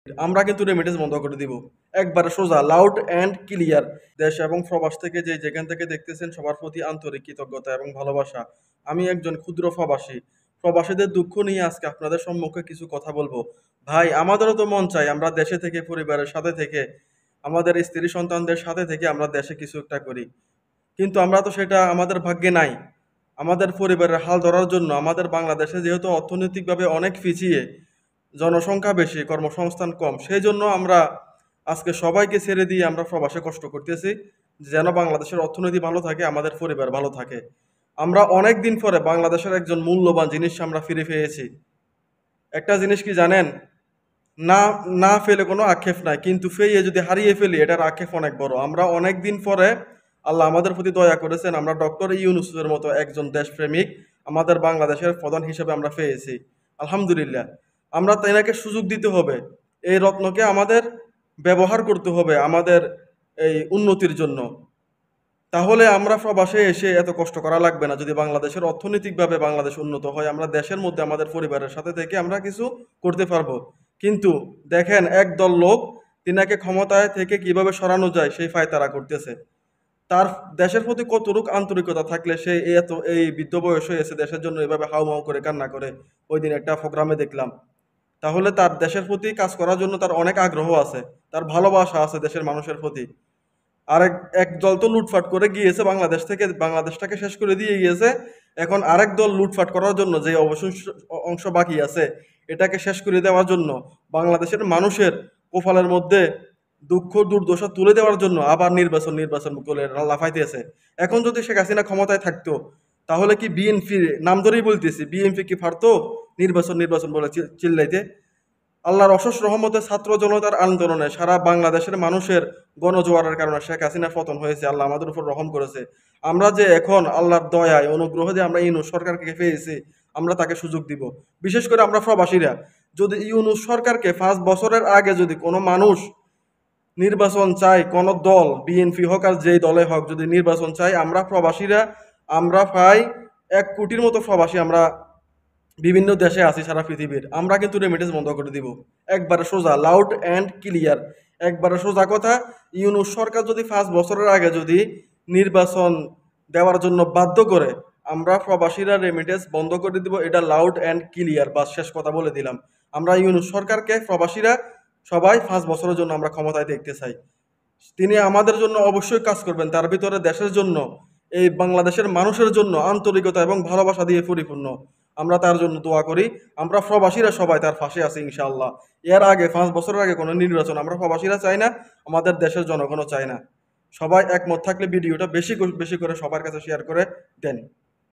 আমরা কিন্তু রেমিটেন্স বন্ধ করে দিব একবারে সোজা, লাউড অ্যান্ড ক্লিয়ার। দেশ এবং প্রবাস থেকে যে যেখান থেকে দেখতেছেন সবার প্রতি আন্তরিক কৃতজ্ঞতা এবং ভালোবাসা। আমি একজন ক্ষুদ্র প্রবাসী, প্রবাসীদের দুঃখ নিয়ে আজকে আপনাদের সম্মুখে কিছু কথা বলবো। ভাই, আমাদেরও তো মন চাই আমরা দেশে থেকে পরিবারের সাথে থেকে আমাদের স্ত্রী সন্তানদের সাথে থেকে আমরা দেশে কিছু একটা করি, কিন্তু আমরা তো সেটা আমাদের ভাগ্যে নাই। আমাদের পরিবারের হাল ধরার জন্য আমাদের বাংলাদেশে যেহেতু অর্থনৈতিকভাবে অনেক পিছিয়ে, জনসংখ্যা বেশি, কর্মসংস্থান কম, সেই জন্য আমরা আজকে সবাইকে ছেড়ে দিয়ে আমরা প্রবাসে কষ্ট করতেছি, যেন বাংলাদেশের অর্থনীতি ভালো থাকে, আমাদের পরিবার ভালো থাকে। আমরা অনেক দিন পরে বাংলাদেশের একজন মূল্যবান জিনিস আমরা ফিরে পেয়েছি। একটা জিনিস কি জানেন? না, না ফেলে কোনো আক্ষেপ নাই, কিন্তু ফেয়ে যদি হারিয়ে ফেলি এটার আক্ষেপ অনেক বড়। আমরা অনেক দিন পরে আল্লাহ আমাদের প্রতি দয়া করেছেন, আমরা ডক্টর ইউনূসের মতো একজন দেশপ্রেমিক আমাদের বাংলাদেশের প্রধান হিসেবে আমরা পেয়েছি। আলহামদুলিল্লাহ। আমরা তাইনাকে সুযোগ দিতে হবে, এই রত্নকে আমাদের ব্যবহার করতে হবে আমাদের এই উন্নতির জন্য। তাহলে আমরা প্রবাসে এসে এত কষ্ট করা লাগবে না। যদি বাংলাদেশের অর্থনৈতিকভাবে বাংলাদেশ উন্নত হয়, আমরা দেশের মধ্যে আমাদের পরিবারের সাথে থেকে আমরা কিছু করতে পারবো। কিন্তু দেখেন, একদল লোক তিনাকে ক্ষমতায় থেকে কিভাবে সরানো যায় সেই ফায়তারা করতেছে। তার দেশের প্রতি কতটুকু আন্তরিকতা থাকলে সে এই বৃদ্ধ বয়স হয়ে এসে দেশের জন্য এভাবে হাউমাউ করে কান্না করে, ওই দিন একটা প্রোগ্রামে দেখলাম। তাহলে তার দেশের প্রতি কাজ করার জন্য তার অনেক আগ্রহ আছে, তার ভালোবাসা আছে দেশের মানুষের প্রতি। আরেক এক দল তো লুটপাট করে গিয়েছে বাংলাদেশ থেকে, বাংলাদেশটাকে শেষ করে দিয়ে গিয়েছে। এখন আরেক দল লুটপাট করার জন্য যে অবশিষ্ট অংশ বাকি আছে এটাকে শেষ করে দেওয়ার জন্য, বাংলাদেশের মানুষের কপালের মধ্যে দুঃখ দুর্দশা তুলে দেওয়ার জন্য আবার নির্বাচন নির্বাচন করে লাফাইতেছে। এখন যদি শেখ হাসিনা ক্ষমতায় থাকতো, তাহলে কি বিএনপি, নাম ধরেই বলতেছি, বিএনপি কি পারতো নির্বাচন নির্বাচন বলে চিল্লাইতে? আল্লাহর অশেষ রহমতে ছাত্র জনতার আন্দোলনে সারা বাংলাদেশের মানুষের গণজোয়ারের কারণে শেখ হাসিনার পতন হয়েছে। আল্লাহ আমাদের উপর রহম করেছে। আমরা যে এখন আল্লাহর দয়ায় অনুগ্রহ যে আমরা ইউনূস সরকারকে পেয়েছি, আমরা তাকে সুযোগ দিব। বিশেষ করে আমরা প্রবাসীরা, যদি ইউনূস সরকারকে 5 বছরের আগে যদি কোনো মানুষ নির্বাচন চাই, কোনো দল বিএনপি হোক আর যেই দলে হোক, যদি নির্বাচন চাই, আমরা প্রবাসীরা, আমরা প্রায় 1 কোটির মতো প্রবাসী আমরা বিভিন্ন দেশে আছি সারা পৃথিবীর, আমরা কিন্তু রেমিটেন্স বন্ধ করে দিব একবারে সোজা, লাউড অ্যান্ড ক্লিয়ার। একবারে সোজা কথা, ইউনূস সরকার যদি 5 বছরের আগে যদি নির্বাচন দেওয়ার জন্য বাধ্য করে, আমরা প্রবাসীরা রেমিটেন্স বন্ধ করে দিব। এটা লাউড অ্যান্ড ক্লিয়ার, বাস শেষ কথা বলে দিলাম। আমরা ইউনূস সরকারকে প্রবাসীরা সবাই 5 বছরের জন্য আমরা ক্ষমতায় দেখতে চাই। তিনি আমাদের জন্য অবশ্যই কাজ করবেন, তার ভিতরে দেশের জন্য, এই বাংলাদেশের মানুষের জন্য আন্তরিকতা এবং ভালোবাসা দিয়ে পরিপূর্ণ। আমরা তার জন্য দোয়া করি। আমরা প্রবাসীরা সবাই তার পাশে আছি ইনশাআল্লাহ। এর আগে 5 বছরের আগে কোনো নির্বাচন আমরা প্রবাসীরা চাই না, আমাদের দেশের জনগণও চায় না। সবাই একমত থাকলে ভিডিওটা বেশি বেশি করে সবার কাছে শেয়ার করে দেন।